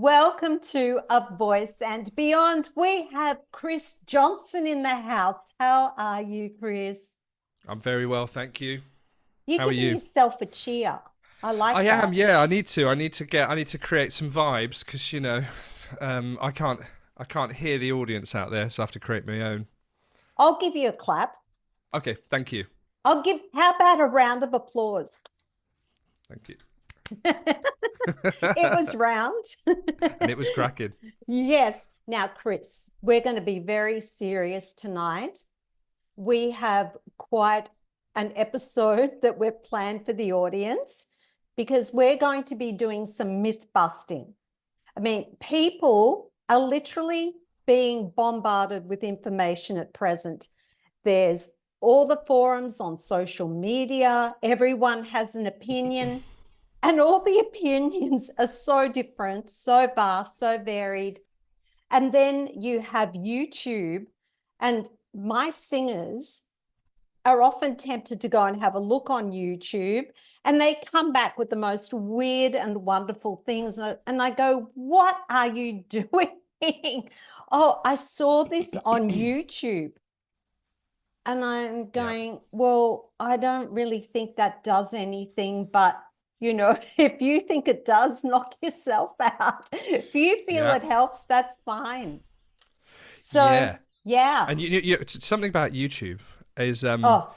Welcome to A Voice and Beyond. We have Chris Johnson in the house. How are you, Chris? I'm very well, thank you. You're How are giving you? yourself a cheer. I I like am, that. yeah. I need to create some vibes because I can't hear the audience out there, so I have to create my own. I'll give you a clap. Okay, thank you, How about a round of applause? thank you. It was round. And it was cracking. Yes. Now, Chris, we're going to be very serious tonight. We have quite an episode that we've planned for the audience because we're going to be doing some myth busting. I mean, people are literally being bombarded with information at present. There's all the forums on social media, everyone has an opinion, and all the opinions are so different, so vast, so varied. And then you have YouTube, and my singers are often tempted to go and have a look on YouTube, and they come back with the most weird and wonderful things. And I go, what are you doing? Oh, I saw this on YouTube. And I'm Yeah, going, well, I don't really think that does anything, but if you think it does, knock yourself out. If you feel yeah, it helps, that's fine. So, yeah. yeah. And something about YouTube is Oh,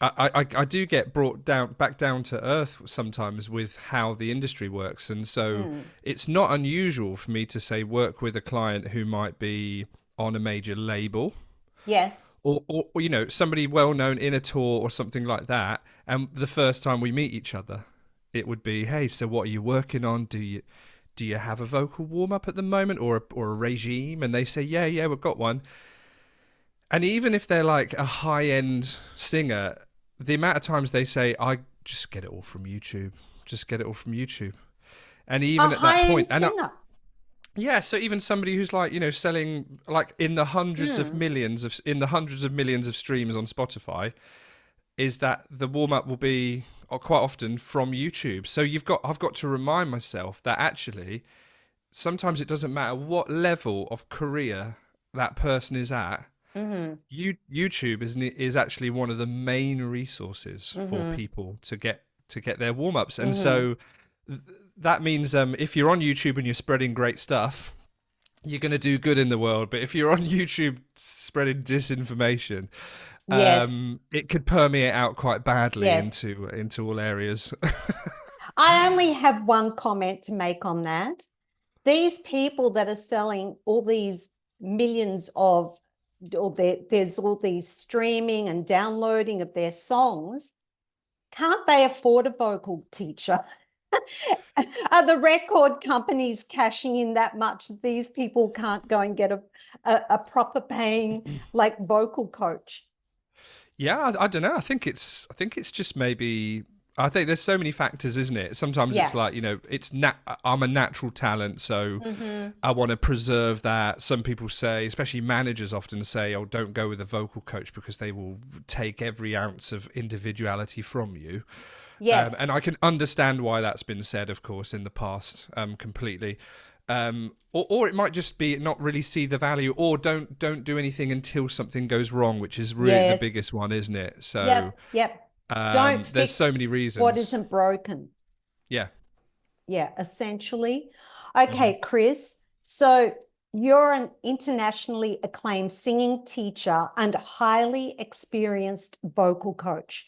I do get brought back down to earth sometimes with how the industry works, and so mm, it's not unusual for me to say work with a client who might be on a major label yes. or somebody well known in a tour or something like that, and the first time we meet each other it would be, hey, so what are you working on? Do you have a vocal warm up at the moment, or a regime? And they say, yeah, we've got one. And even if they're like a high end singer, the amount of times they say, I just get it all from YouTube, just get it all from YouTube. And A even at that high-end point, singer. yeah, so even somebody who's like, selling like Mm, in the hundreds of millions of streams on Spotify, is that the warm up will be quite often from YouTube. So I've got to remind myself that actually sometimes it doesn't matter what level of career that person is at. mm-hmm, YouTube is actually one of the main resources for mm-hmm, people to get their warm ups, and mm-hmm. so that means if you're on YouTube and you're spreading great stuff, you're going to do good in the world. But if you're on YouTube spreading disinformation, Yes, it could permeate out quite badly yes. into all areas. I only have one comment to make on that. These people that are selling all these millions of, or there's all these streaming and downloading of their songs, can't they afford a vocal teacher? Are the record companies cashing in that much that these people can't go and get a proper paying like vocal coach? Yeah, I don't know. I think it's just maybe. I think there's so many factors, isn't it? Sometimes it's Yeah. like, I'm a natural talent, so Mm-hmm. I want to preserve that. Some people say, especially managers often say, oh, don't go with a vocal coach because they will take every ounce of individuality from you. And I Yes. can understand why that's been said, of course, in the past, completely. Or it might just be not really see the value, or don't do anything until something goes wrong, which is really the Yes. biggest one, isn't it? So Yep. Yep. Don't there's fix so many what reasons. isn't broken. Yeah. Yeah, essentially. Hmm. Okay, Chris. So you're an internationally acclaimed singing teacher and highly experienced vocal coach.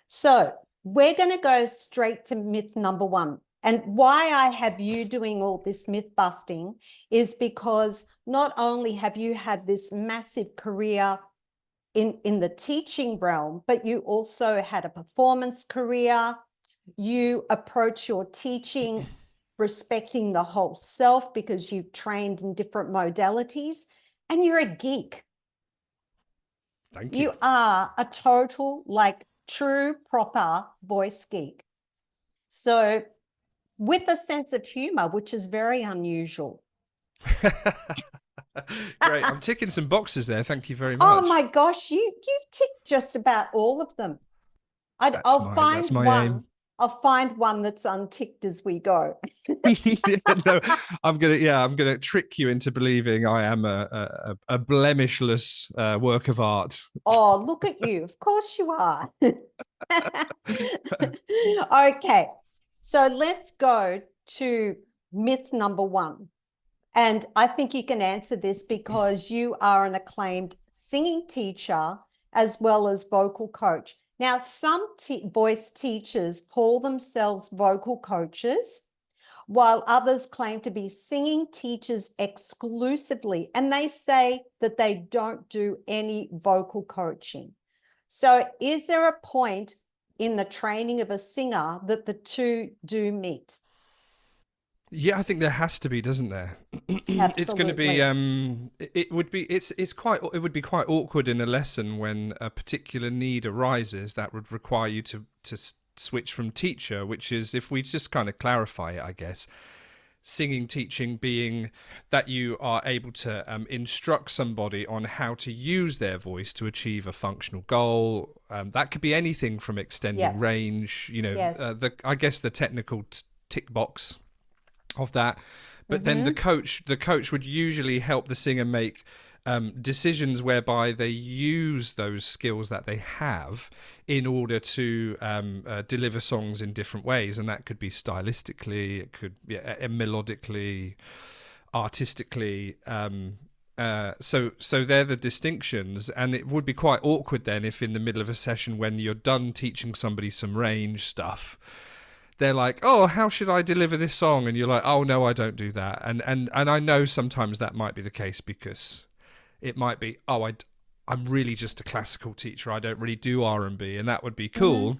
So we're going to go straight to myth number one. And why I have you doing all this myth busting is because not only have you had this massive career in the teaching realm, but you also had a performance career. You approach your teaching respecting the whole self because you've trained in different modalities, and you're a geek. Thank you. You are a total, like, true, proper voice geek. So, with a sense of humor, which is very unusual. Great. I'm ticking some boxes there. Thank you very Oh much. my gosh, you've ticked just about all of them. That's I'll my find aim. one. I'll find one that's unticked as we go. No, I'm gonna trick you into believing I am a blemishless work of art. Oh, look at you. Of course you are. Okay. So let's go to myth number one. And I think you can answer this because you are an acclaimed singing teacher as well as vocal coach. Now, some voice teachers call themselves vocal coaches, while others claim to be singing teachers exclusively. And they say that they don't do any vocal coaching. So is there a point in the training of a singer that the two do meet? Yeah, I think there has to be, doesn't there? It's going to be Absolutely. it would be it would be quite awkward in a lesson when a particular need arises that would require you to switch from teacher, which is, if we just kind of clarify it, I guess, singing teaching being that you are able to instruct somebody on how to use their voice to achieve a functional goal. That could be anything from extending Yeah. range, Yes. I guess the technical tick box of that. But then the coach would usually help the singer make decisions whereby they use those skills that they have in order to deliver songs in different ways, and that could be stylistically, it could be melodically, artistically. So they're the distinctions, and it would be quite awkward then if in the middle of a session, when you're done teaching somebody some range stuff, they're like, oh, how should I deliver this song? And you're like, oh no, I don't do that. And I know sometimes that might be the case, because it might be, I'm really just a classical teacher, I don't really do R&B, and that would be cool.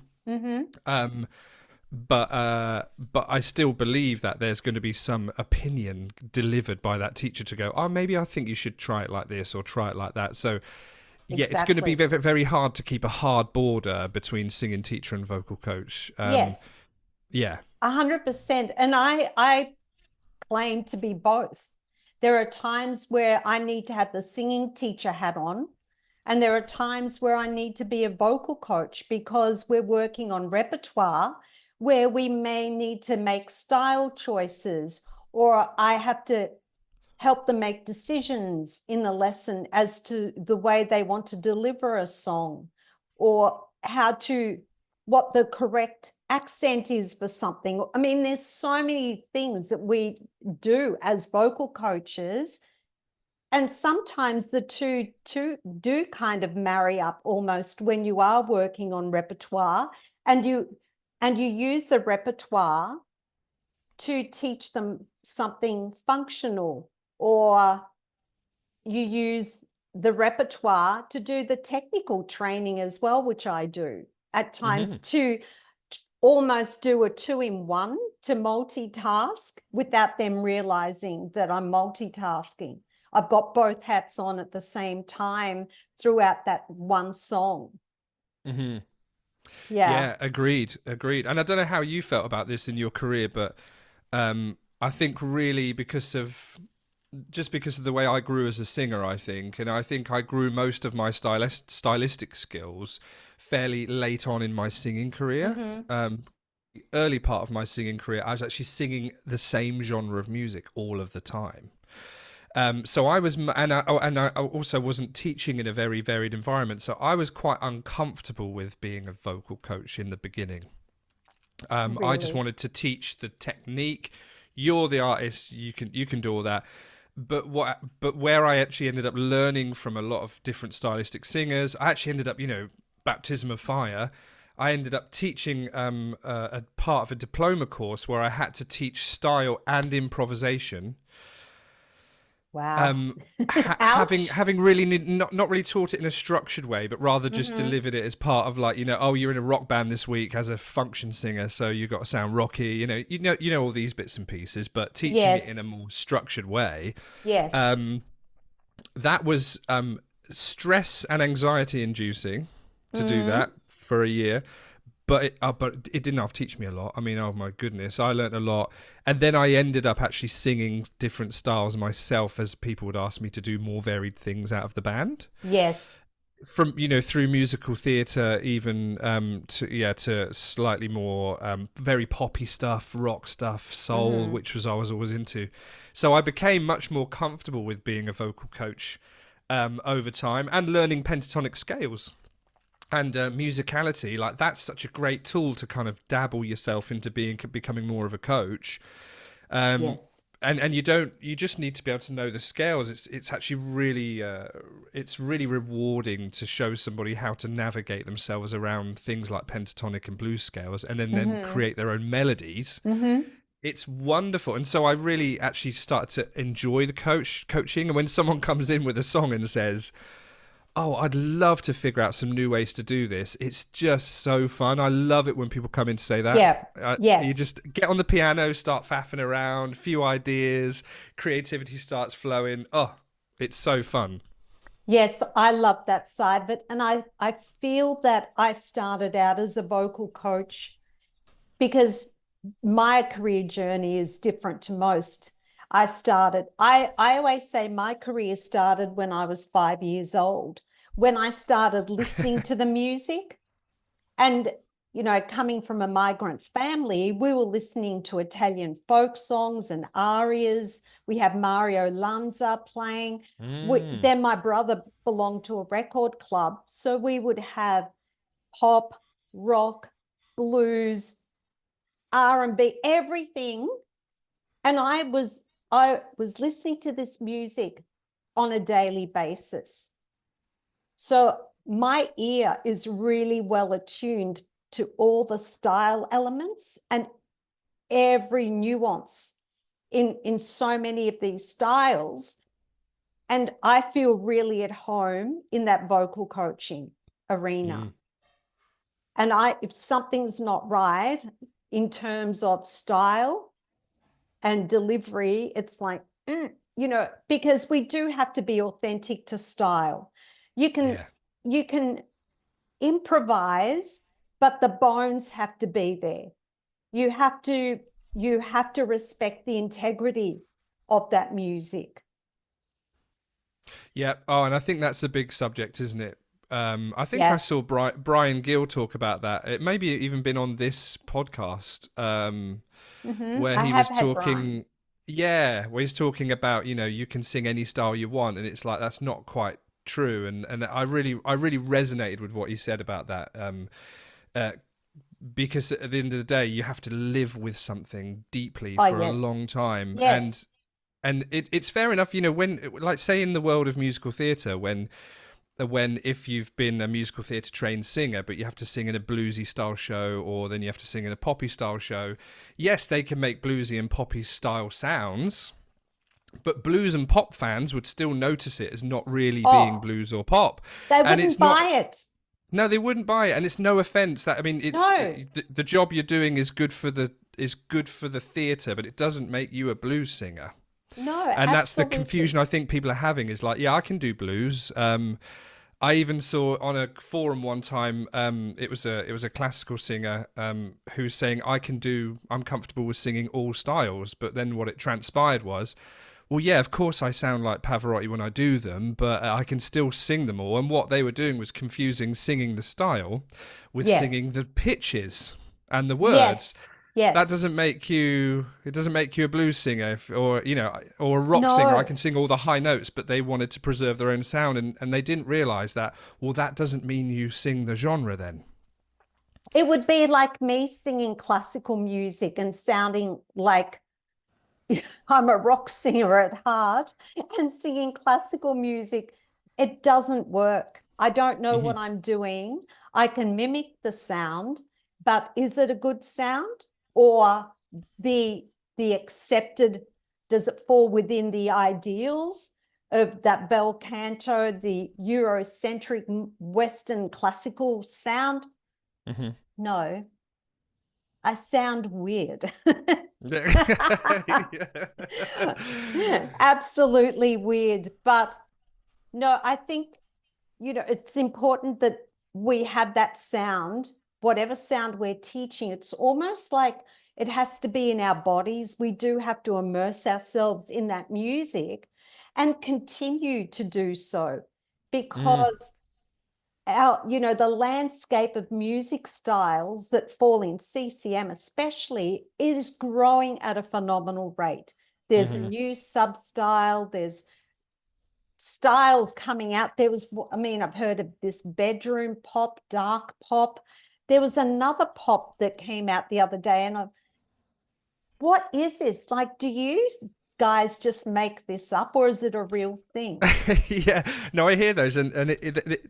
But I still believe that there's going to be some opinion delivered by that teacher to go, oh, maybe I think you should try it like this or try it like that. So yeah, it's going to be Exactly. very, very hard to keep a hard border between singing teacher and vocal coach. Yes. Yeah. 100%. And I claim to be both. There are times where I need to have the singing teacher hat on, and there are times where I need to be a vocal coach because we're working on repertoire where we may need to make style choices, or I have to help them make decisions in the lesson as to the way they want to deliver a song, or what the correct accent is for something. I mean, there's so many things that we do as vocal coaches. And sometimes the two do kind of marry up almost when you are working on repertoire, and you use the repertoire to teach them something functional, or you use the repertoire to do the technical training as well, which I do at times, to almost do a 2-in-1, to multitask without them realizing that I'm multitasking. I've got both hats on at the same time throughout that one song. Yeah, Yeah. agreed. And I don't know how you felt about this in your career, but I think really because of the way I grew as a singer, I think I grew most of my stylistic skills fairly late on in my singing career. Early part of my singing career, I was actually singing the same genre of music all of the time. So I was, and I also wasn't teaching in a very varied environment, so I was quite uncomfortable with being a vocal coach in the beginning. I just Really? wanted to teach the technique. You're the artist, you can do all that. But where I actually ended up learning from a lot of different stylistic singers, I actually ended up, baptism of fire. I ended up teaching a part of a diploma course where I had to teach style and improvisation. Wow. Ouch. Having really not really taught it in a structured way, but rather just delivered it as part of, like, oh, you're in a rock band this week as a function singer, so you got to sound rocky, you know all these bits and pieces, but teaching it in a Yes. more structured way. Yes. That was stress and anxiety inducing to do that for a year. But it didn't have to teach me a lot. I mean, oh my goodness, I learned a lot. And then I ended up actually singing different styles myself as people would ask me to do more varied things out of the band. Yes. from through musical theatre even to slightly more very poppy stuff, rock stuff, soul, which was I was always into. So I became much more comfortable with being a vocal coach over time, and learning pentatonic scales and musicality. Like, that's such a great tool to kind of dabble yourself into becoming more of a coach. Yes. And you just need to be able to know the scales. It's actually really it's really rewarding to show somebody how to navigate themselves around things like pentatonic and blues scales, and then create their own melodies. It's wonderful. And so I really actually started to enjoy the coaching. And when someone comes in with a song and says, oh, I'd love to figure out some new ways to do this, it's just so fun. I love it when people come in to say that. Yeah. Yes. You just get on the piano, start faffing around, few ideas, creativity starts flowing. Oh, it's so fun. Yes, I love that side of it. And I feel that I started out as a vocal coach because my career journey is different to most. I always say my career started when I was 5 years old, when I started listening to the music. And, coming from a migrant family, we were listening to Italian folk songs and arias. We had Mario Lanza playing. Then my brother belonged to a record club. So we would have pop, rock, blues, R&B, everything. And I was listening to this music on a daily basis. So my ear is really well attuned to all the style elements and every nuance in so many of these styles. And I feel really at home in that vocal coaching arena. And if something's not right in terms of style and delivery, it's like, because we do have to be authentic to style. You can improvise, but the bones have to be there. You have to respect the integrity of that music. Yeah. Oh, and I think that's a big subject, isn't it? I think I saw Brian Gill talk about that. It maybe even been on this podcast where he was talking. Yeah, where he's talking about, you can sing any style you want, and it's like that's not quite true. And I really resonated with what he said about that. Because at the end of the day, you have to live with something deeply for a long time. Yes. And it's fair enough, when, like, say in the world of musical theatre, when if you've been a musical theatre trained singer, but you have to sing in a bluesy style show, or then you have to sing in a poppy style show, yes, they can make bluesy and poppy style sounds, but blues and pop fans would still notice it as not really being blues or pop. They wouldn't buy it. No, they wouldn't buy it, and it's no offense. That, I mean, it's the job you're doing is good for the theatre, but it doesn't make you a blues singer. No, and that's the confusion I think people are having. Is like, yeah, I can do blues. I even saw on a forum one time, it was a classical singer who was saying, I'm comfortable with singing all styles, but then what it transpired was, well, yeah, of course I sound like Pavarotti when I do them, but I can still sing them all. And what they were doing was confusing singing the style with singing the pitches and the words. Yes. That doesn't make you. It doesn't make you a blues singer, or a rock singer. I can sing all the high notes, but they wanted to preserve their own sound, and they didn't realize that. Well, that doesn't mean you sing the genre then. It would be like me singing classical music and sounding like I'm a rock singer at heart and singing classical music. It doesn't work. I don't know what I'm doing. I can mimic the sound, but is it a good sound? Or the accepted, does it fall within the ideals of that bel canto, the Eurocentric Western classical sound? No, I sound weird. Absolutely weird. But no, I think, it's important that we have that sound, whatever sound we're teaching. It's almost like it has to be in our bodies. We do have to immerse ourselves in that music and continue to do so, because the landscape of music styles that fall in CCM especially is growing at a phenomenal rate. There's a new sub-style, there's styles coming out. I've heard of this bedroom pop, dark pop. There was another pop that came out the other day, and what is this? Like, do you guys just make this up, or is it a real thing? Yeah, no, I hear those, and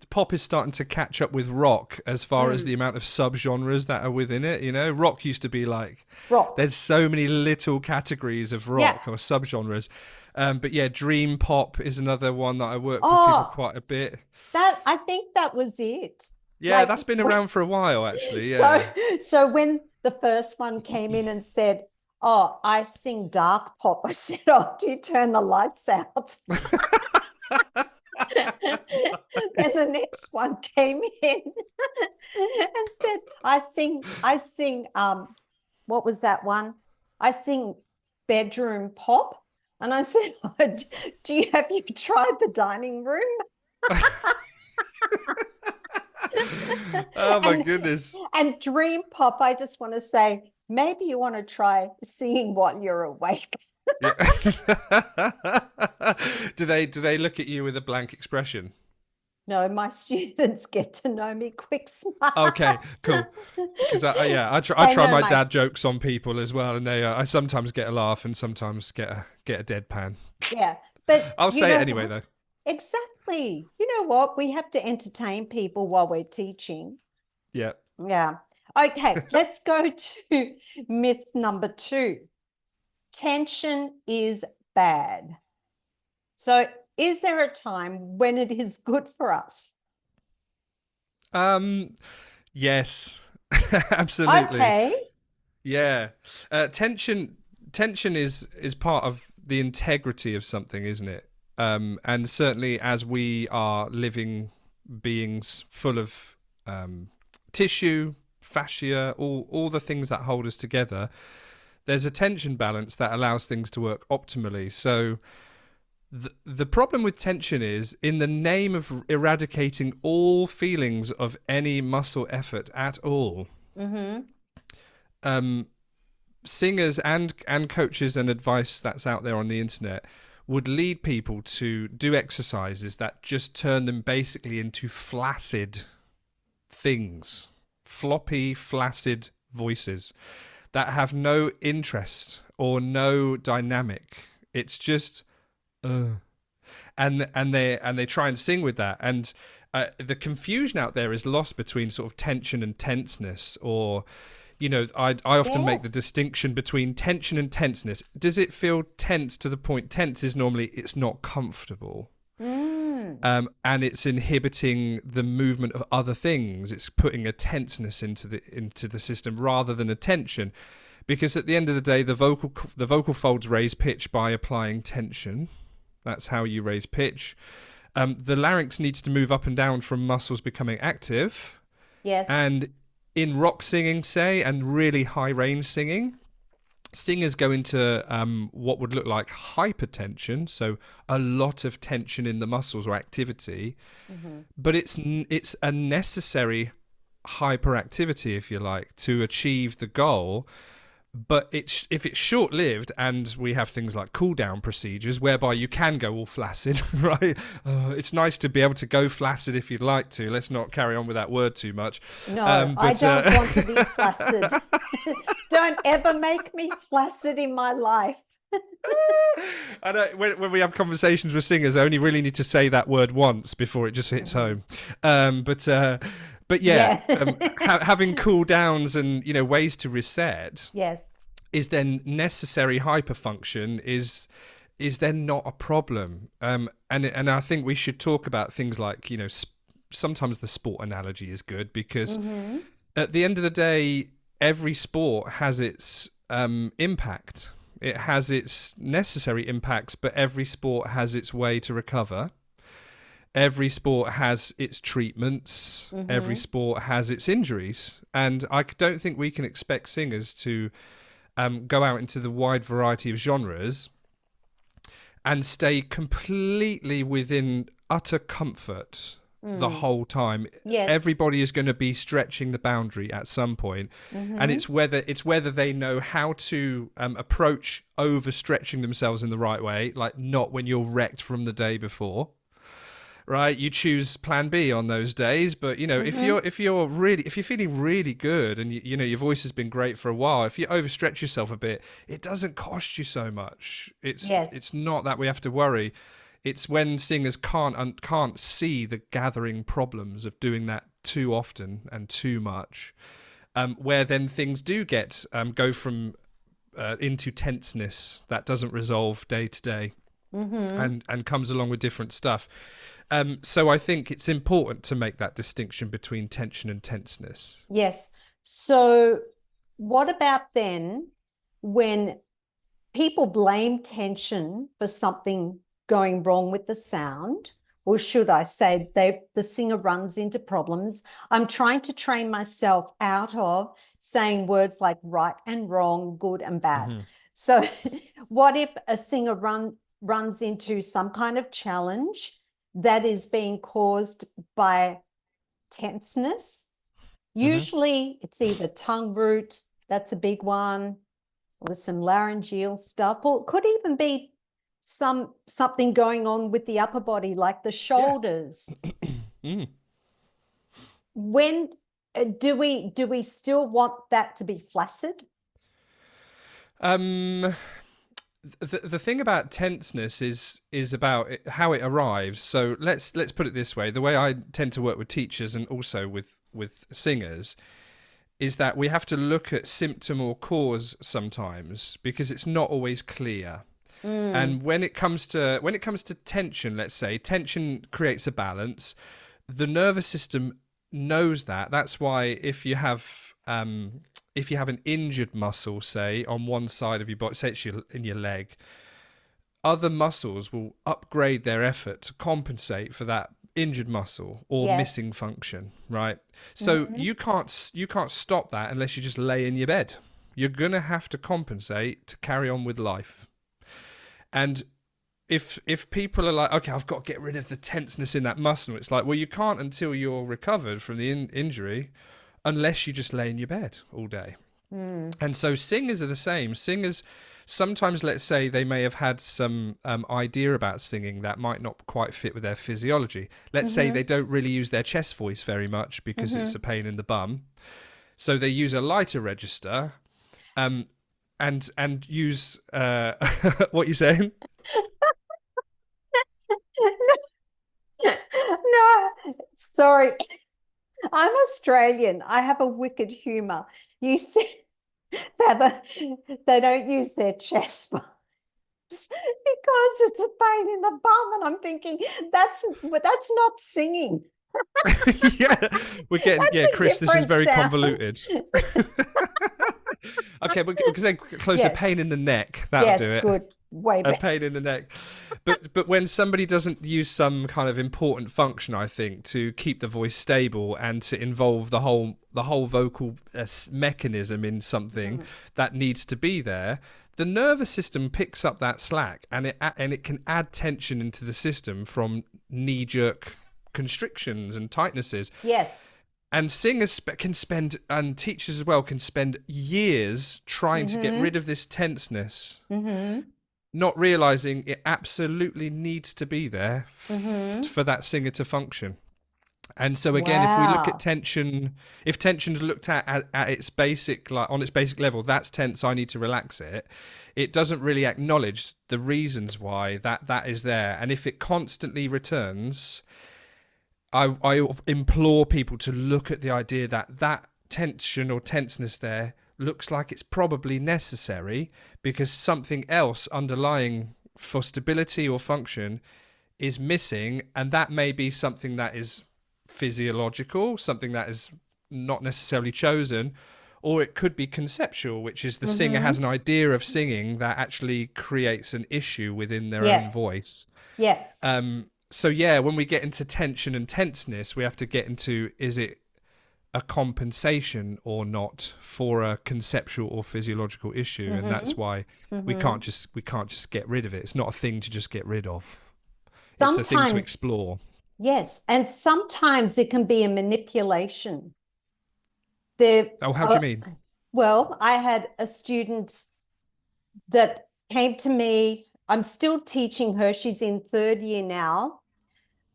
pop is starting to catch up with rock as far as the amount of subgenres that are within it. Rock used to be like rock. There's so many little categories of rock or subgenres. But yeah, dream pop is another one that I work with people quite a bit. I think that was it. Yeah, that's been around for a while, actually. Yeah. So when the first one came in and said, "Oh, I sing dark pop," I said, "Oh, do you turn the lights out?" Then the next one came in and said, I sing what was that one? I sing bedroom pop. And I said, "Oh, have you tried the dining room?" Oh my goodness. And dream pop, I just want to say, maybe you want to try singing while you're awake. Do they look at you with a blank expression? No, my students get to know me quick smart. Okay, cool. Because I try my dad jokes on people as well, and I sometimes get a laugh and sometimes get a deadpan. Yeah, but I'll say it anyway, though. Exactly. You know what? We have to entertain people while we're teaching. Yeah. Yeah. Okay, let's go to myth number 2. Tension is bad. So, is there a time when it is good for us? Yes, absolutely. Okay. Yeah. Tension is part of the integrity of something, isn't it? And certainly as we are living beings full of tissue, fascia, all the things that hold us together, there's a tension balance that allows things to work optimally. So the problem with tension is, in the name of eradicating all feelings of any muscle effort at all, singers and coaches and advice that's out there on the internet would lead people to do exercises that just turn them basically into flaccid things, floppy, flaccid voices that have no interest or no dynamic. It's just and they try and sing with that, and the confusion out there is lost between sort of tension and tenseness, or I often make the distinction between tension and tenseness. Does it feel tense to the point? Tense is normally it's not comfortable, and it's inhibiting the movement of other things. It's putting a tenseness into the system rather than a tension, because at the end of the day, the vocal folds raise pitch by applying tension. That's how you raise pitch. The larynx needs to move up and down from muscles becoming active. Yes. And in rock singing, say, and really high range singing, singers go into what would look like hypertension, so a lot of tension in the muscles or activity, but it's a necessary hyperactivity, if you like, to achieve the goal. But if it's short-lived, and we have things like cool-down procedures whereby you can go all flaccid, right? It's nice to be able to go flaccid if you'd like to. Let's not carry on with that word too much. No, I don't want to be flaccid. Don't ever make me flaccid in my life. I know when we have conversations with singers, I only really need to say that word once before it just hits home. But yeah, having cool downs and ways to reset, is then necessary. Hyperfunction is then not a problem. And I think we should talk about things like sometimes the sport analogy is good, because at the end of the day, every sport has its impact. It has its necessary impacts, but every sport has its way to recover. Every sport has its treatments. Every sport has its injuries. And I don't think we can expect singers to go out into the wide variety of genres and stay completely within utter comfort the whole time. Yes. Everybody is going to be stretching the boundary at some point, and Mm-hmm. it's whether they know how to approach overstretching themselves in the right way, like not when you're wrecked from the day before. Right, you choose plan B on those days, but you know, Mm-hmm. if you're feeling really good and you know your voice has been great for a while, if you overstretch yourself a bit, it doesn't cost you so much. It's Yes. not that we have to worry. It's when singers can't see the gathering problems of doing that too often and too much, where then things do get go from into tenseness that doesn't resolve day to day, Mm-hmm. and comes along with different stuff. So I think it's important to make that distinction between tension and tenseness. Yes. So what about then when people blame tension for something going wrong with the sound? Or should I say the singer runs into problems? I'm trying to train myself out of saying words like right and wrong, good and bad. Mm-hmm. So what if a singer runs into some kind of challenge that is being caused by tenseness? Mm-hmm. Usually it's either tongue root, that's a big one, or some laryngeal stuff, or it could even be something going on with the upper body, like the Yeah. shoulders. Mm. When do we still want that to be flaccid? Um, the thing about tenseness is about how it arrives. So let's put it this way: the way I tend to work with teachers and also with singers is that we have to look at symptom or cause sometimes because it's not always clear. And when it comes to tension, let's say tension creates a balance. The nervous system knows that. That's why if you have an injured muscle, say on one side of your body, say it's in your leg, other muscles will upgrade their effort to compensate for that injured muscle or missing Yes. function, right? So Mm-hmm. you can't stop that unless you just lay in your bed. You're gonna have to compensate to carry on with life. And if people are like, okay, I've got to get rid of the tenseness in that muscle, it's like, well, you can't until you're recovered from the injury, unless you just lay in your bed all day. Mm. And so singers are the same. Singers sometimes, let's say, they may have had some idea about singing that might not quite fit with their physiology. Let's say Mm-hmm. they don't really use their chest voice very much because it's Mm-hmm. a pain in the bum. So they use a lighter register, um, and use what you saying? No, sorry. I'm Australian. I have a wicked humor. You see that they don't use their chest voice because it's a pain in the bum, and I'm thinking that's not singing. Yeah, we're getting, That's yeah, a Chris, this is different very sound. convoluted. Okay, we can say close, a Yes, pain in the neck. That'll do yes, it. good, way A better. pain in the neck. But when somebody doesn't use some kind of important function, I think, to keep the voice stable and to involve the whole vocal mechanism in something that needs to be there, the nervous system picks up that slack, and it can add tension into the system from knee jerk constrictions and tightnesses. Yes. And singers can spend, and teachers as well, can spend years trying to get Mm-hmm. rid of this tenseness, Mm-hmm. not realizing it absolutely needs to be there Mm-hmm. for that singer to function. And so again, if we look at Wow. tension, if tension's looked at its basic, like on its basic level, that's tense, I need to relax it. It doesn't really acknowledge the reasons why that is there. And if it constantly returns, I implore people to look at the idea that tension or tenseness there looks like it's probably necessary because something else underlying for stability or function is missing, and that may be something that is physiological, something that is not necessarily chosen, or it could be conceptual, which is the singer Mm-hmm. has an idea of singing that actually creates an issue within their own Yes. voice. Yes. So yeah, when we get into tension and tenseness, we have to get into, is it a compensation or not for a conceptual or physiological issue? And Mm-hmm. that's why we Mm-hmm. can't just get rid of it. It's not a thing to just get rid of. It's a thing to Sometimes explore. Yes. And sometimes it can be a manipulation. There, Oh, how do you mean? well, I had a student that came to me. I'm still teaching her. She's in third year now,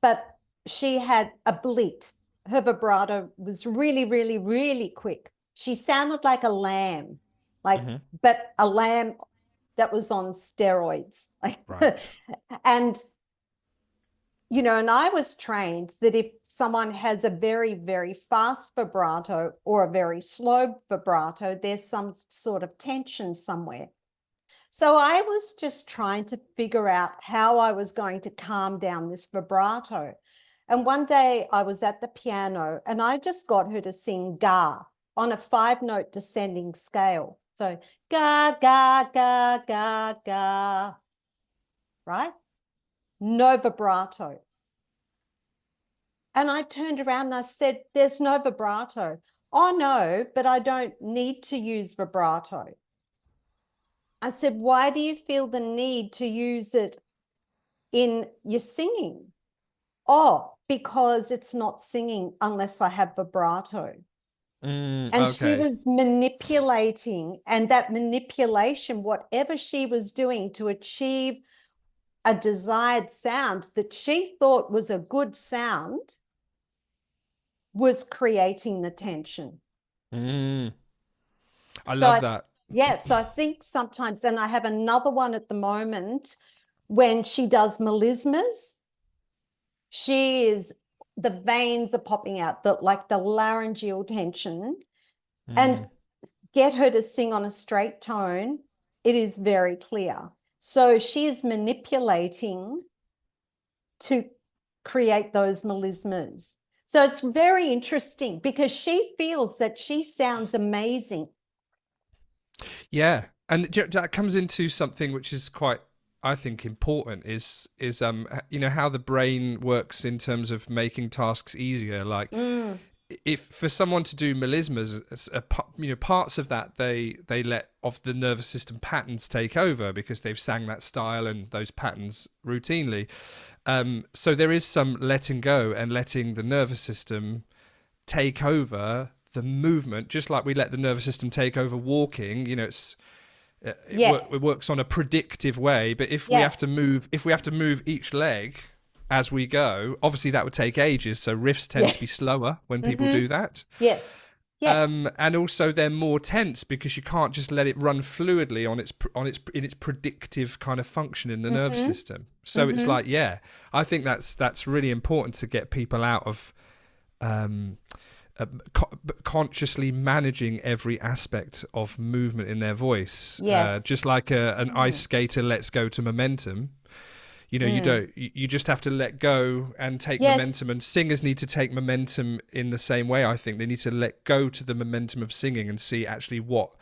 but she had a bleat. Her vibrato was really, really, really quick. She sounded like a lamb, like, but a lamb that was on steroids. Like, Right. and and I was trained that if someone has a very, very fast vibrato or a very slow vibrato, there's some sort of tension somewhere. So I was just trying to figure out how I was going to calm down this vibrato. And one day I was at the piano and I just got her to sing ga on a 5-note descending scale. So ga, ga, ga, ga, ga, right? No vibrato. And I turned around and I said, there's no vibrato. Oh, no, but I don't need to use vibrato. I said, why do you feel the need to use it in your singing? Oh, because it's not singing unless I have vibrato. And she Okay. was manipulating, and that manipulation, whatever she was doing to achieve a desired sound that she thought was a good sound, was creating the tension. I So love that. yeah, so I think sometimes, and I have another one at the moment when she does melismas, the veins are popping out, like the laryngeal tension, and get her to sing on a straight tone, it is very clear. So she is manipulating to create those melismas. So it's very interesting because she feels that she sounds amazing. Yeah, and that comes into something which is quite, I think, important. Is how the brain works in terms of making tasks easier. Like, if for someone to do melismas, parts of that they let of the nervous system patterns take over because they've sang that style and those patterns routinely. So there is some letting go and letting the nervous system take over the movement, just like we let the nervous system take over walking. It works on a predictive way. But if we have to move each leg as we go, obviously that would take ages. So riffs tend to be slower when people do that. Yes. And also they're more tense because you can't just let it run fluidly in its predictive kind of function in the nervous system. So it's like, I think that's really important to get people out of consciously managing every aspect of movement in their voice. Just like an ice skater lets go to momentum. You just have to let go and take momentum, and singers need to take momentum in the same way. I think they need to let go to the momentum of singing and see actually what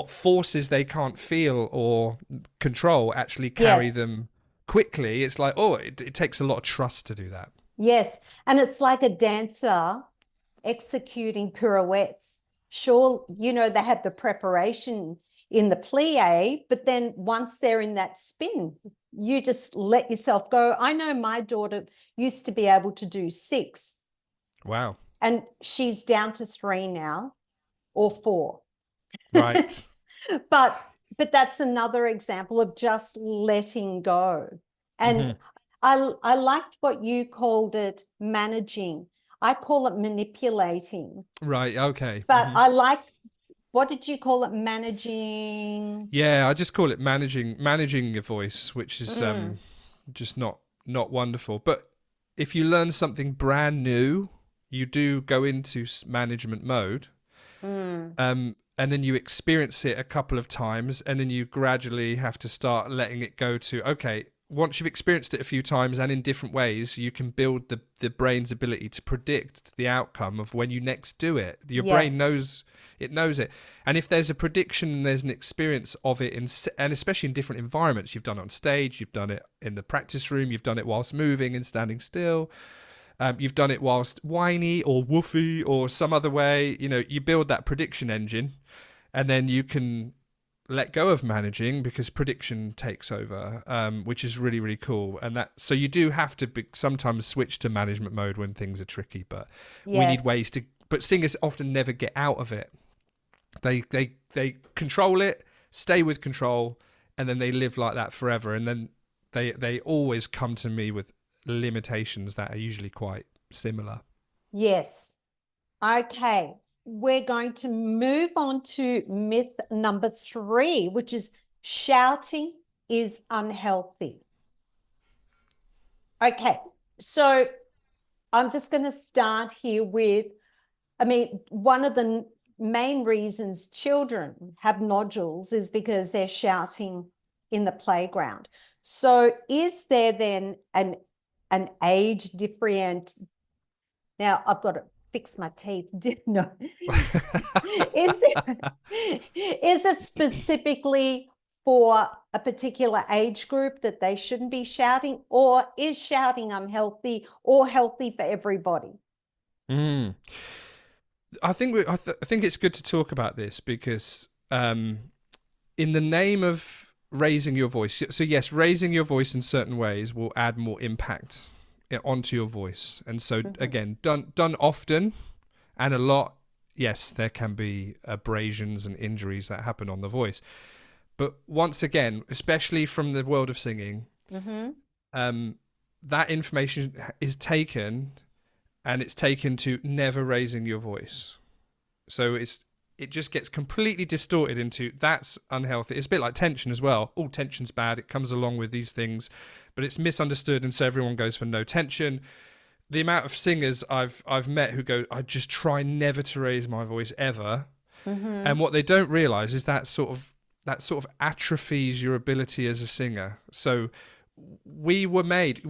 forces they can't feel or control actually carry them quickly. It's like, it takes a lot of trust to do that. Yes. And it's like a dancer executing pirouettes. Sure, they have the preparation in the plie, but then once they're in that spin, you just let yourself go. I know my daughter used to be able to do 6. Wow. And she's down to 3 now, or 4. Right. But that's another example of just letting go. And I liked what you called it, managing. I call it manipulating. Right. Okay. But I like, what did you call it? Managing? Yeah, I just call it managing your voice, which is just not wonderful. But if you learn something brand new, you do go into management mode. And then you experience it a couple of times, and then you gradually have to start letting it go to, okay, once you've experienced it a few times and in different ways, you can build the brain's ability to predict the outcome of when you next do it. Your brain knows it. And if there's a prediction and there's an experience of it, and especially in different environments, you've done it on stage, you've done it in the practice room, you've done it whilst moving and standing still, you've done it whilst whiny or woofy or some other way, you build that prediction engine, and then you can let go of managing because prediction takes over, which is really, really cool. And that, so you do have to sometimes switch to management mode when things are tricky, but we need ways to, but singers often never get out of it. They control it, stay with control, and then they live like that forever. And then they always come to me with limitations that are usually quite similar. Yes. Okay. We're going to move on to myth number 3, which is shouting is unhealthy. Okay. So I'm just going to start here with, I mean, one of the main reasons children have nodules is because they're shouting in the playground. So is there then an age different? Now I've got to fix my teeth. No. Is it specifically for a particular age group that they shouldn't be shouting, or is shouting unhealthy or healthy for everybody? I think it's good to talk about this because in the name of raising your voice, so yes, raising your voice in certain ways will add more impact onto your voice. And so again, done often and a lot, yes, there can be abrasions and injuries that happen on the voice. But once again, especially from the world of singing, that information is taken, and it's taken to never raising your voice. So it just gets completely distorted into that's unhealthy. It's a bit like tension as well. All tension's bad. It comes along with these things, but it's misunderstood, and so everyone goes for no tension. The amount of singers I've met who go, I just try never to raise my voice ever, and what they don't realize is that sort of atrophies your ability as a singer. So we weren't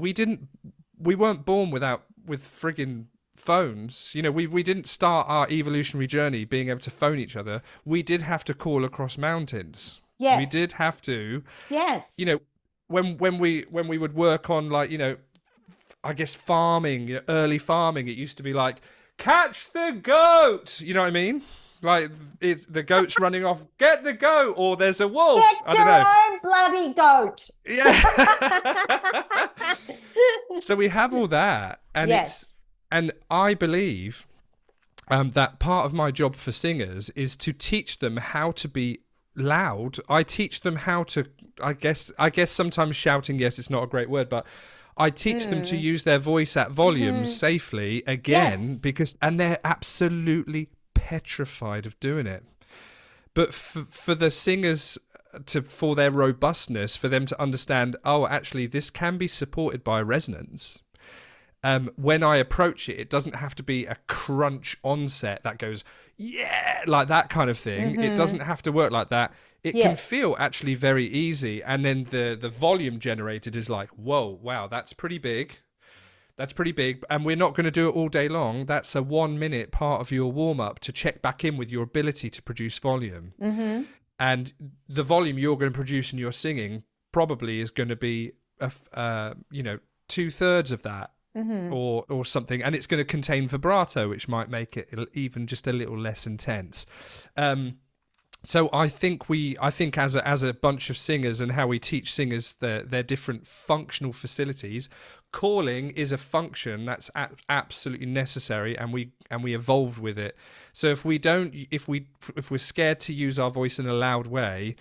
born with friggin' phones. You know, we didn't start our evolutionary journey being able to phone each other. We did have to call across mountains. Yes. We did have to. Yes. You know, when we would work on, like, you know, I guess farming, you know, early farming, it used to be like, catch the goat. You know what I mean? Like, the goat's running off, get the goat, or there's a wolf. Get your own bloody goat. Yeah. So we have all that, and and I believe that part of my job for singers is to teach them how to be loud. I teach them how to, I guess sometimes shouting, yes, it's not a great word, but I teach them to use their voice at volume safely again, and they're absolutely petrified of doing it. But for the singers, for their robustness, for them to understand, oh, actually this can be supported by resonance. When I approach it, it doesn't have to be a crunch onset that goes, yeah, like that kind of thing. It doesn't have to work like that. It can feel actually very easy. And then the volume generated is like, whoa, wow, that's pretty big. That's pretty big. And we're not going to do it all day long. That's a 1 minute part of your warm up to check back in with your ability to produce volume. And the volume you're going to produce in your singing probably is going to be, 2/3 of that. Or something, and it's going to contain vibrato, which might make it even just a little less intense. So I think as a bunch of singers, and how we teach singers their different functional facilities, calling is a function that's absolutely necessary, and we evolved with it. So if we're scared to use our voice in a loud way,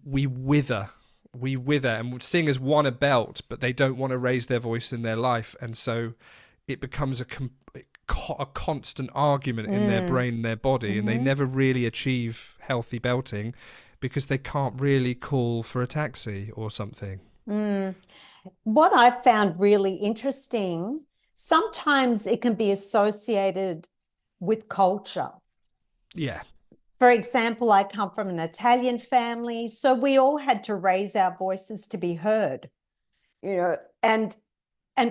we wither. And singers want a belt, but they don't want to raise their voice in their life, and so it becomes a constant argument in their brain and their body, and they never really achieve healthy belting because they can't really call for a taxi or something. What I've found really interesting, sometimes it can be associated with culture. Yeah. For example, I come from an Italian family, so we all had to raise our voices to be heard, you know, and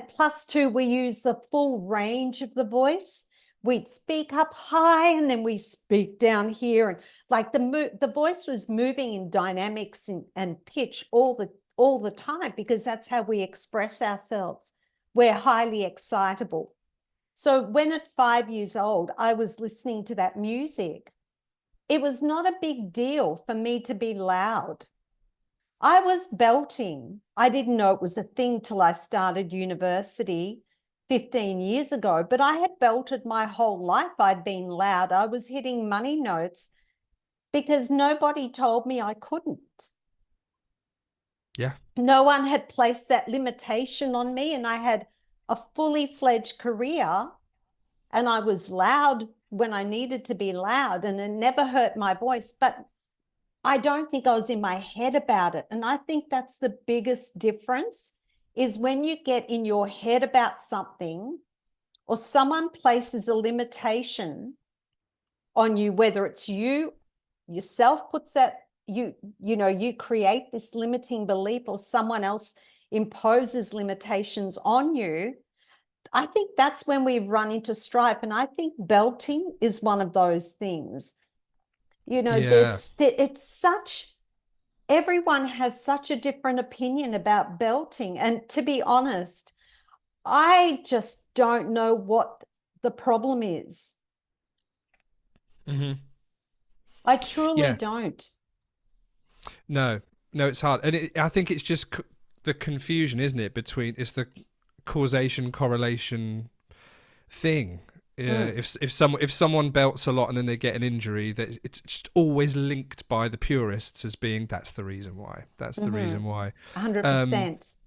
plus two, we use the full range of the voice. We'd speak up high and then we speak down here, and like the voice was moving in dynamics and pitch all the time, because that's how we express ourselves. We're highly excitable. So when at 5 years old, I was listening to that music, it was not a big deal for me to be loud. I was belting. I didn't know it was a thing till I started university 15 years ago, but I had belted my whole life. I'd been loud. I was hitting money notes because nobody told me I couldn't. Yeah. No one had placed that limitation on me, and I had a fully fledged career, and I was loud when I needed to be loud, and it never hurt my voice, but I don't think I was in my head about it. And I think that's the biggest difference, is when you get in your head about something, or someone places a limitation on you, whether it's you yourself puts that, you create this limiting belief, or someone else imposes limitations on you. I think that's when we run into strife. And I think belting is one of those things. It's such, everyone has such a different opinion about belting. And to be honest, I just don't know what the problem is. Mm-hmm. I truly don't. No, it's hard. And I think it's just the confusion, isn't it? It's the causation correlation thing. If someone belts a lot and then they get an injury, that it's just always linked by the purists as being that's the reason why. That's the reason why. 100%.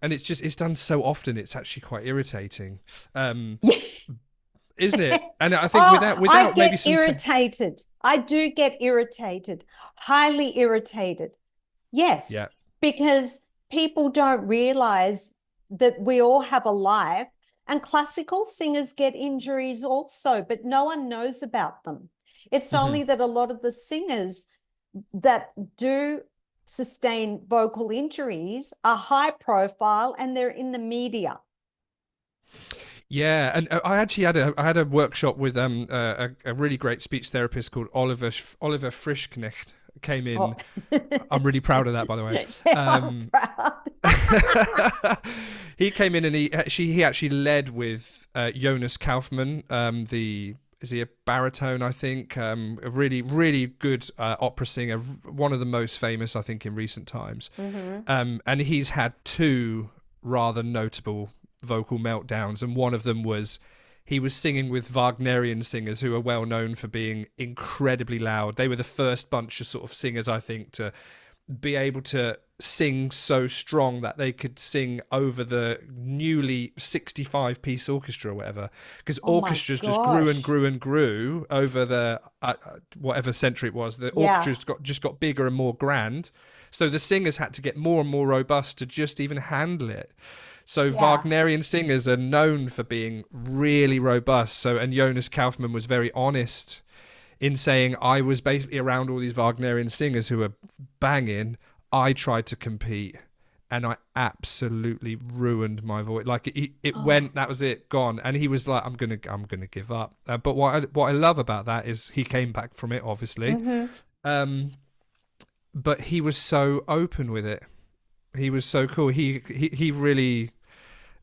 And it's done so often. It's actually quite irritating, isn't it? And I think without I get maybe some irritated. I do get irritated, highly irritated. Yes, yeah. Because people don't realize that we all have a life, and classical singers get injuries also, but no one knows about them. It's only that a lot of the singers that do sustain vocal injuries are high profile and they're in the media. Yeah, and I actually had a workshop with a really great speech therapist called Oliver Frischknecht. Came in. I'm really proud of that, by the way. I'm proud. He came in and he actually led with Jonas Kaufmann. Is he a baritone? I think a really really good opera singer, one of the most famous I think in recent times. And he's had two rather notable vocal meltdowns, and one of them was he was singing with Wagnerian singers who are well known for being incredibly loud. They were the first bunch of sort of singers, I think, to be able to sing so strong that they could sing over the newly 65-piece orchestra or whatever, because orchestras just grew and grew and grew over the whatever century it was. The orchestras got bigger and more grand, so the singers had to get more and more robust to just even handle it. So Wagnerian singers are known for being really robust. And Jonas Kaufmann was very honest in saying, I was basically around all these Wagnerian singers who were banging. I tried to compete and I absolutely ruined my voice. Like it went, that was it, gone. And he was like, I'm gonna give up. But what I love about that is he came back from it, obviously. But he was so open with it. He was so cool. He really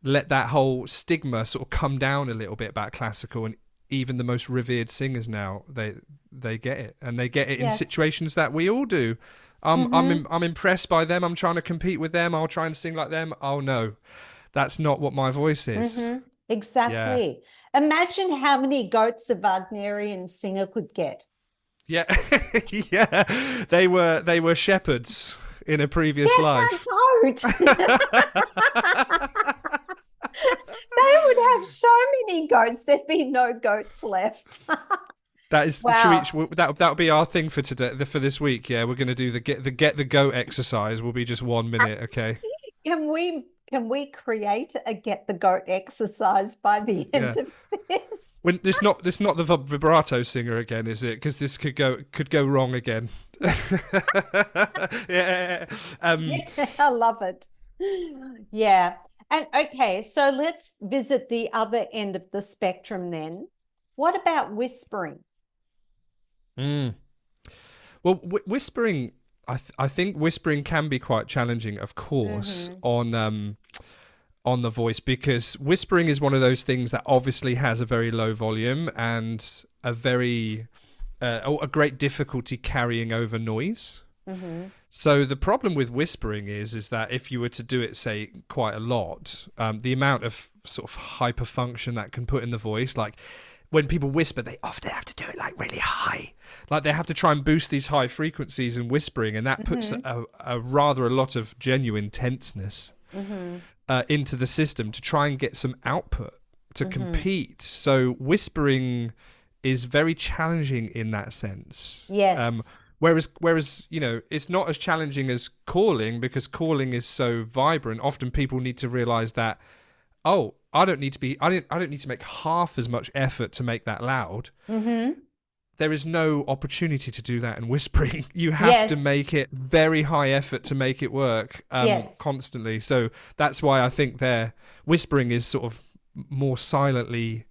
let that whole stigma sort of come down a little bit about classical, and even the most revered singers now they get it, and they get it in situations that we all do. I'm impressed by them. I'm trying to compete with them. I'll try and sing like them. Oh no, that's not what my voice is. Exactly. Yeah. Imagine how many goats a Wagnerian singer could get. Yeah, yeah. They were shepherds in a previous life. They would have so many goats, there'd be no goats left. That is that'll be our thing for today, for this week. Yeah, we're going to do the get the goat exercise. Will be just 1 minute, okay? Can we create a get the goat exercise by the end of this? When it's not the vibrato singer again, is it? Because this could go wrong again. Yeah, I love it. Yeah. And okay, so let's visit the other end of the spectrum then. What about whispering? Well, whispering, I think whispering can be quite challenging, of course, on the voice, because whispering is one of those things that obviously has a very low volume and a very a great difficulty carrying over noise. Mm-hmm. So the problem with whispering is that if you were to do it, say, quite a lot, the amount of sort of hyperfunction that can put in the voice, like when people whisper, they often have to do it like really high. Like they have to try and boost these high frequencies in whispering, and that puts a lot of genuine tenseness into the system to try and get some output to compete. So whispering is very challenging in that sense. Yes. Whereas, you know, it's not as challenging as calling, because calling is so vibrant. Often people need to realize that, oh, I don't need to make half as much effort to make that loud. Mm-hmm. There is no opportunity to do that in whispering. You have to make it very high effort to make it work constantly. So that's why I think whispering is sort of more silently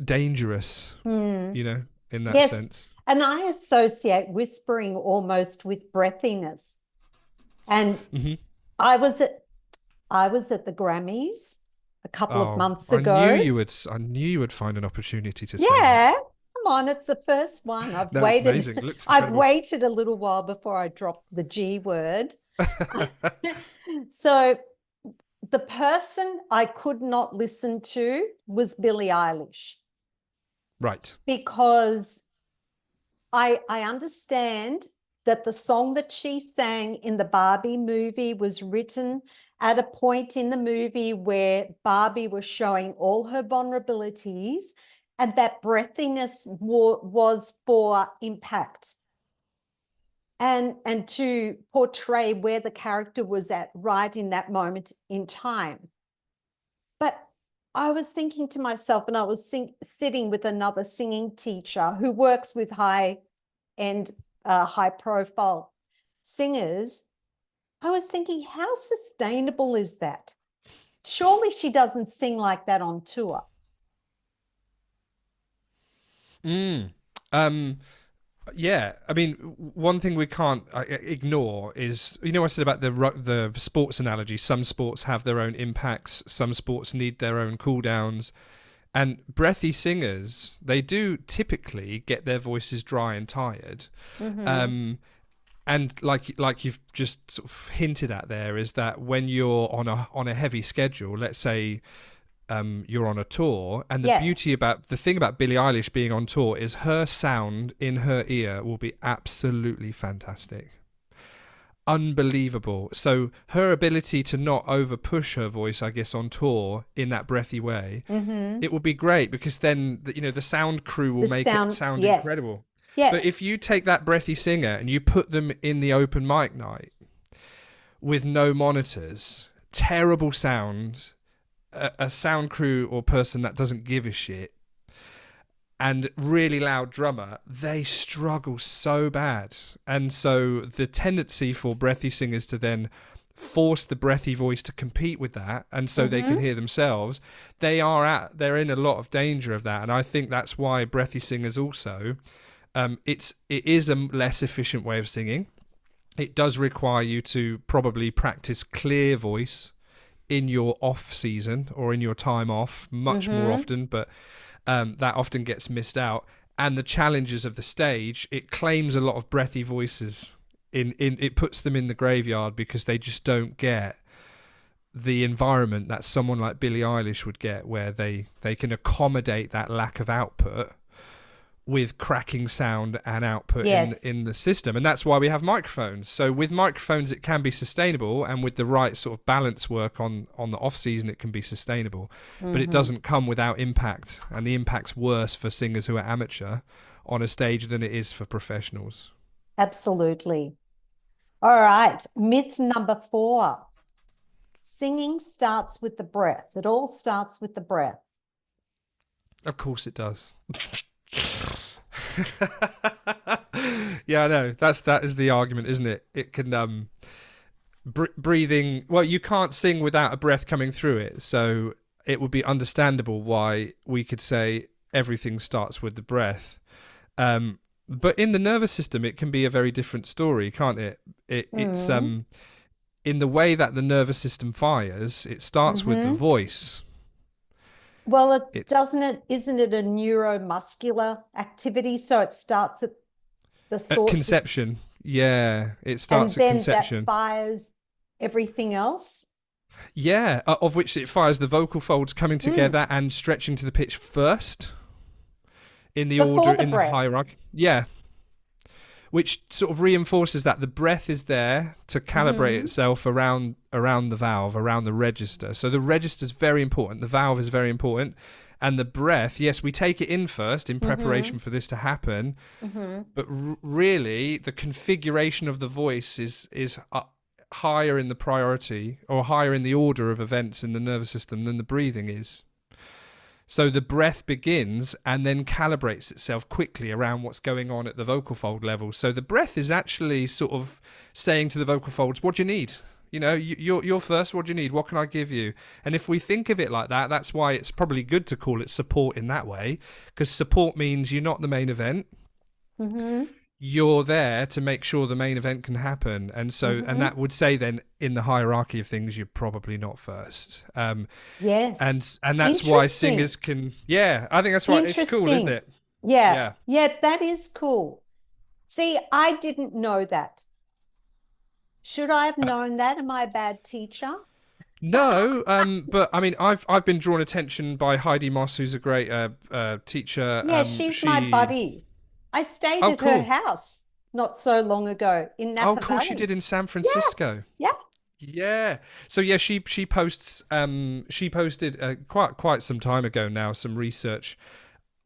dangerous, you know, in that sense. And I associate whispering almost with breathiness. And I was at the Grammys a couple of months ago. I knew you would find an opportunity to say that. Come on, it's the first one. I've waited. It's amazing. It looks incredible. I've waited a little while before I dropped the G word. So the person I could not listen to was Billie Eilish. Right. Because I understand that the song that she sang in the Barbie movie was written at a point in the movie where Barbie was showing all her vulnerabilities, and that breathiness was for impact and to portray where the character was at right in that moment in time. But I was thinking to myself, and I was sitting with another singing teacher who works with high-end, high-profile singers. I was thinking, how sustainable is that? Surely she doesn't sing like that on tour. Yeah, I mean, one thing we can't ignore is, you know, I said about the sports analogy. Some sports have their own impacts. Some sports need their own cooldowns. And breathy singers, they do typically get their voices dry and tired. And like you've just sort of hinted at there, is that when you're on a heavy schedule, let's say you're on a tour, and the thing about Billie Eilish being on tour is her sound in her ear will be absolutely fantastic, unbelievable. So her ability to not over push her voice, I guess, on tour in that breathy way, it will be great, because then the sound crew will make it sound incredible. Yes. But if you take that breathy singer and you put them in the open mic night with no monitors, terrible sound, a sound crew or person that doesn't give a shit, and really loud drummer, they struggle so bad. And so the tendency for breathy singers to then force the breathy voice to compete with that, and so they can hear themselves, they're in a lot of danger of that. And I think that's why breathy singers also, it is a less efficient way of singing. It does require you to probably practice clear voice in your off season or in your time off much more often, but that often gets missed out. And the challenges of the stage, it claims a lot of breathy voices it puts them in the graveyard, because they just don't get the environment that someone like Billie Eilish would get, where they can accommodate that lack of output with cracking sound and output in the system. And that's why we have microphones. So with microphones, it can be sustainable, and with the right sort of balance work on the off season, it can be sustainable. But it doesn't come without impact, and the impact's worse for singers who are amateur on a stage than it is for professionals. Absolutely. All right, myth number 4. Singing starts with the breath. It all starts with the breath. Of course it does. Yeah, I know. That is the argument, isn't it? It can breathing. Well, you can't sing without a breath coming through it, so it would be understandable why we could say everything starts with the breath. But in the nervous system, it can be a very different story, can't it? It's in the way that the nervous system fires. It starts with the voice. Well, it It's doesn't it, isn't it a neuromuscular activity? So it starts at the at thought, conception. Yeah, it and starts at then that conception. fires everything else. Yeah, of which it fires the vocal folds coming Mm, together and stretching to the pitch first in the order, before the in the breath. hierarchy. Yeah, which sort of reinforces that the breath is there to calibrate Mm-hmm. itself around the valve, around the register. So the register is very important. The valve is very important, and the breath. Yes, we take it in first in Mm-hmm. preparation for this to happen, Mm-hmm. but really the configuration of the voice is higher in the priority or higher in the order of events in the nervous system than the breathing is. So the breath begins and then calibrates itself quickly around what's going on at the vocal fold level. So the breath is actually sort of saying to the vocal folds, what do you need? You know, you're first. What do you need? What can I give you? And if we think of it like that, that's why it's probably good to call it support in that way, because support means you're not the main event. Mm-hmm. You're there to make sure the main event can happen, and so and Mm-hmm. that would say then in the hierarchy of things you're probably not first. Yes. And that's why Interesting. singers can, yeah, I think that's why it's cool, isn't Interesting. it? Yeah. Yeah. Yeah, that is cool. See, I didn't know that. Should I have uh, known that? Am I a bad teacher? no, but I mean I've been drawn attention by Heidi Moss, who's a great teacher. Yeah, she's my She buddy. I stayed Oh at her cool. house not so long ago in Oh Napa cool, she Valley. did in San Yeah, Francisco. yeah. Yeah. So yeah, she posts she posted quite some time ago now some research.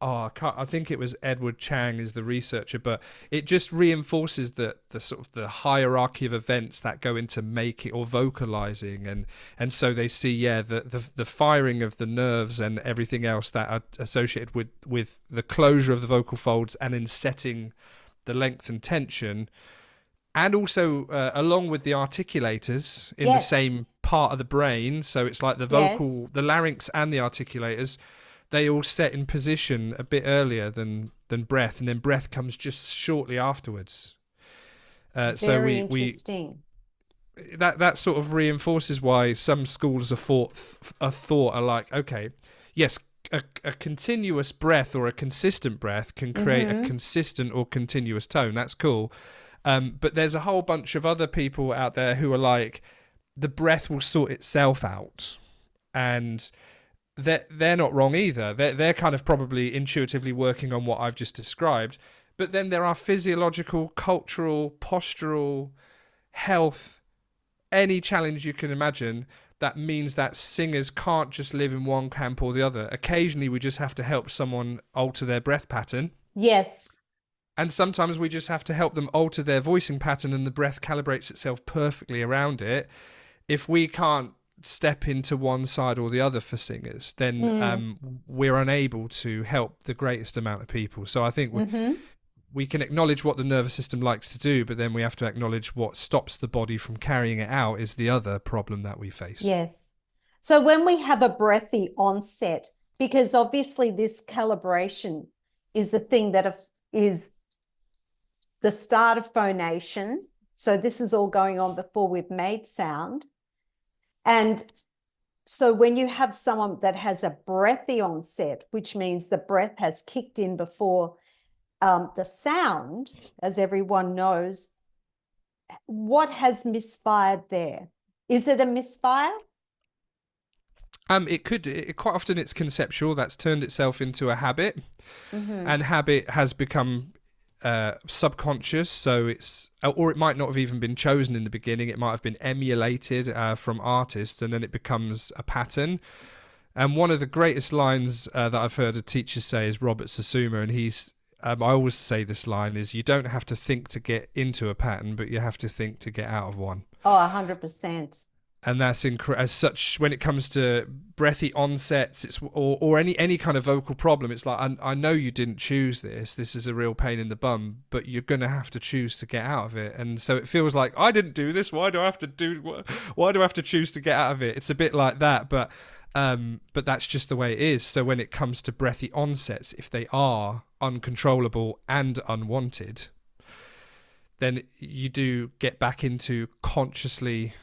Oh, I think it was Edward Chang is the researcher, but it just reinforces the sort of the hierarchy of events that go into making or vocalizing, and so they see the firing of the nerves and everything else that are associated with the closure of the vocal folds and in setting the length and tension, and also along with the articulators in the Yes, same part of the brain. So it's like yes. the larynx and the articulators, they all set in position a bit earlier than breath, and then breath comes just shortly afterwards. So Very we interesting. that sort of reinforces why some schools are thought are like, okay, yes, a continuous breath or a consistent breath can create a Mm-hmm. consistent or continuous tone. That's cool. But there's a whole bunch of other people out there who are like, the breath will sort itself out, and they're not wrong either. They're kind of probably intuitively working on what I've just described. But then there are physiological, cultural, postural, health, any challenge you can imagine. That means that singers can't just live in one camp or the other. Occasionally, we just have to help someone alter their breath pattern. Yes, And sometimes we just have to help them alter their voicing pattern, and the breath calibrates itself perfectly around it. If we can't step into one side or the other for singers, then mm, we're unable to help the greatest amount of people. So I think mm-hmm. we can acknowledge what the nervous system likes to do, but then we have to acknowledge what stops the body from carrying it out is the other problem that we face. Yes. So when we have a breathy onset, because obviously this calibration is the thing that is the start of phonation. So this is all going on before we've made sound. And so when you have someone that has a breathy onset, which means the breath has kicked in before the sound, as everyone knows, what has misfired there? Is it a misfire? Quite often it's conceptual. That's turned itself into a habit, Mm-hmm. and habit has become subconscious. So or it might not have even been chosen in the beginning. It might have been emulated from artists, and then it becomes a pattern. And one of the greatest lines that I've heard a teacher say is Robert Sassouma, and I always say this line is, you don't have to think to get into a pattern, but you have to think to get out of one. Oh, 100%. And that's as such when it comes to breathy onsets, or any kind of vocal problem. It's like, I know you didn't choose this. This is a real pain in the bum, but you're gonna have to choose to get out of it. And so it feels like, I didn't do this. Why do I have to choose to get out of it? It's a bit like that, but that's just the way it is. So when it comes to breathy onsets, if they are uncontrollable and unwanted, then you do get back into consciously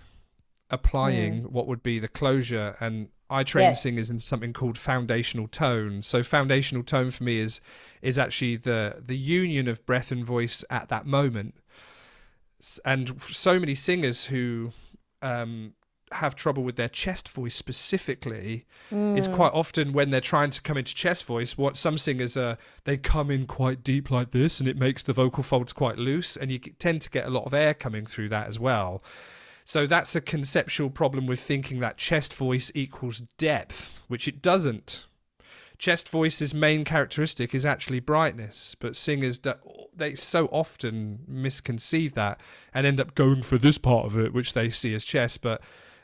applying Mm. what would be the closure and I train singers Yes. in something called foundational tone. So foundational tone for me is actually the union of breath and voice at that moment. And so many singers who have trouble with their chest voice specifically is Mm. quite often when they're trying to come into chest voice. What some singers are, they come in quite deep like this, and it makes the vocal folds quite loose, and you tend to get a lot of air coming through that as well. So that's a conceptual problem with thinking that chest voice equals depth, which it doesn't. Chest voice's main characteristic is actually brightness, but singers, they so often misconceive that and end up going for this part of it, which they see as chest. But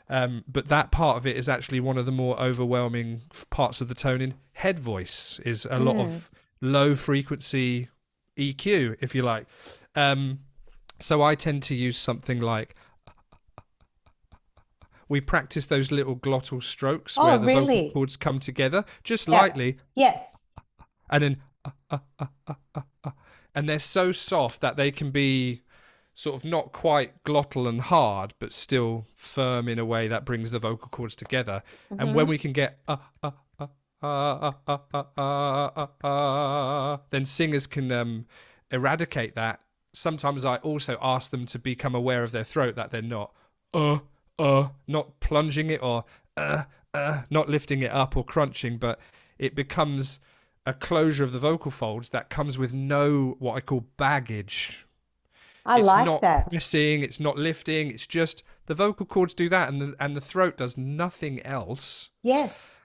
that part of it is actually one of the more overwhelming parts of the tone in head voice, is a lot of low frequency EQ, if you like. So I tend to use something like, we practice those little glottal strokes Oh, where the vocal really? cords come together just Yeah. lightly, Yes. and then and they're so soft that they can be sort of not quite glottal and hard, but still firm in a way that brings the vocal cords together. And when we can get then singers can eradicate that. Sometimes I also ask them to become aware of their throat, that they're not plunging it or not lifting it up or crunching, but it becomes a closure of the vocal folds that comes with no, what I call, baggage. I It's like not that. pressing, it's not lifting, it's just the vocal cords do that, and the throat does nothing else. Yes.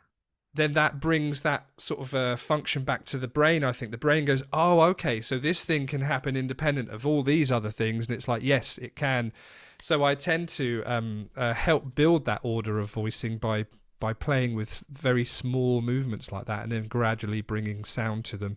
Then that brings that sort of function back to the brain. I think the brain goes, oh, okay, so this thing can happen independent of all these other things. And it's like, yes, it can. So I tend to help build that order of voicing by playing with very small movements like that and then gradually bringing sound to them.